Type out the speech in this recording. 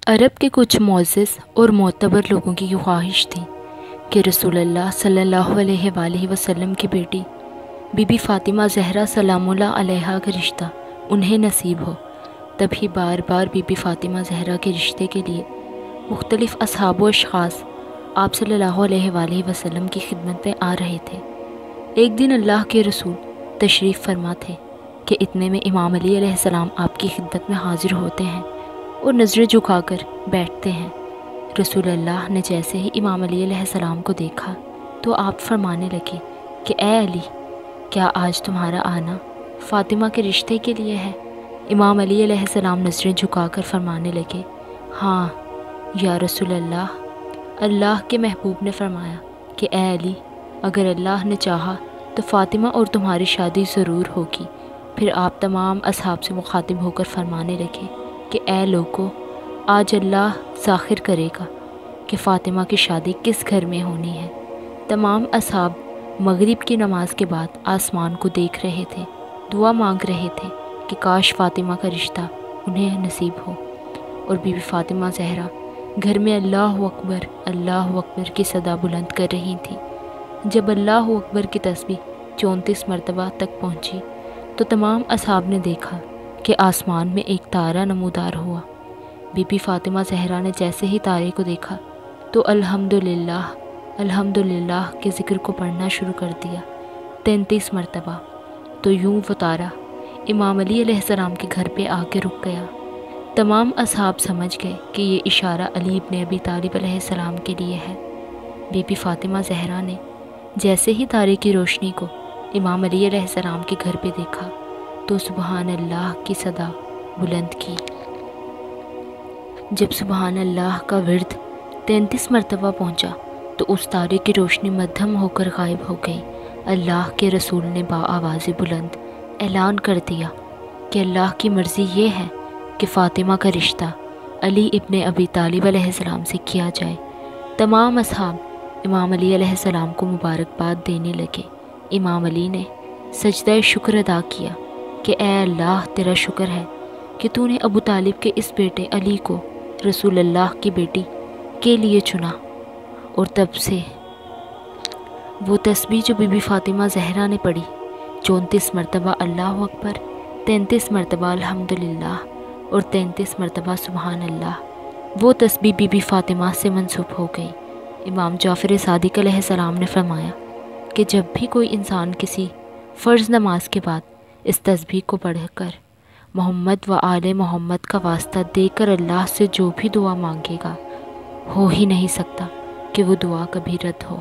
عرب کے کچھ معزز اور معتبر لوگوں کی یہ خواہش تھی کہ رسول اللہ صلی اللہ علیہ وآلہ وسلم کی بیٹی بی بی فاطمہ زہرا سلام اللہ علیہا کا رشتہ انہیں نصیب ہو۔ تبھی بار بار بی بی فاطمہ زہرا کے رشتے کے لیے مختلف اصحاب و اشخاص آپ صلی اللہ علیہ وآلہ وسلم کی خدمت میں آ رہے تھے۔ ایک دن اللہ کے رسول تشریف فرما تھے کہ اتنے میں امام علی علیہ السلام آپ کی خدمت میں حاضر ہوتے ہیں اور نظریں جھکا کر بیٹھتے ہیں۔ رسول اللہ نے جیسے ہی امام علی علیہ السلام کو دیکھا تو آپ فرمانے لگے کہ اے علی، کیا آج تمہارا آنا فاطمہ کے رشتے کے لیے ہے؟ امام علی علیہ السلام نظریں جھکا کر فرمانے لگے، ہاں یا رسول اللہ۔ اللہ کے محبوب نے فرمایا کہ اے علی، اگر اللہ نے چاہا تو فاطمہ اور تمہاری شادی ضرور ہوگی۔ پھر آپ تمام اصحاب سے مخاطب ہو کر فرمانے لگے کہ اے لوگو، آج اللہ ظاہر کرے گا کہ فاطمہ کی شادی کس گھر میں ہونی ہے۔ تمام اصحاب مغرب کی نماز کے بعد آسمان کو دیکھ رہے تھے، دعا مانگ رہے تھے کہ کاش فاطمہ کا رشتہ انہیں نصیب ہو، اور بی بی فاطمہ زہرا گھر میں اللہ اکبر کی صدا بلند کر رہی تھی۔ جب اللہ اکبر کی تسبیح 34 مرتبہ تک پہنچی تو تمام اصحاب نے دیکھا کہ آسمان میں ایک تارا نمودار ہوا۔ بی بی فاطمہ زہرا نے جیسے ہی تارے کو دیکھا تو الحمدللہ کے ذکر کو پڑھنا شروع کر دیا 33 مرتبہ۔ تو یوں وہ تارا امام علی علیہ السلام کے گھر پہ آ کے رک گیا۔ تمام اصحاب سمجھ گئے کہ یہ اشارہ علی ابن ابی طالب علیہ السلام کے لیے ہے۔ بی بی فاطمہ زہرا نے جیسے ہی تارے کی روشنی کو امام علی علیہ السلام کے گھر پہ دیکھا تو سبحان اللہ کی صدا بلند کی۔ جب سبحان اللہ کا ورد 33 مرتبہ پہنچا تو اس تارے کی روشنی مدھم ہو کر غائب ہو گئی۔ اللہ کے رسول نے بآواز بلند اعلان کر دیا کہ اللہ کی مرضی یہ ہے کہ فاطمہ کا رشتہ علی ابن ابی طالب علیہ السلام سے کیا جائے۔ تمام اصحاب امام علی علیہ السلام کو مبارکباد دینے لگے۔ امام علی نے سجدہ شکر ادا کیا کہ اے اللہ، تیرا شکر ہے کہ تو نے ابو طالب کے اس بیٹے علی کو رسول اللہ کی بیٹی کے لیے چنا۔ اور تب سے وہ تسبیح جو بی بی فاطمہ زہرا نے پڑھی 34 مرتبہ اللہ اکبر، 33 مرتبہ الحمدللہ اور 33 مرتبہ سبحان اللہ، وہ تسبیح بی بی فاطمہ سے منسوب ہو گئی۔ امام جعفر صادق علیہ السلام نے فرمایا کہ جب بھی کوئی انسان کسی فرض نماز کے بعد اس تسبیح کو پڑھ کر محمد و آل محمد کا واسطہ دے کر اللہ سے جو بھی دعا مانگے گا، ہو ہی نہیں سکتا کہ وہ دعا کبھی رد ہو۔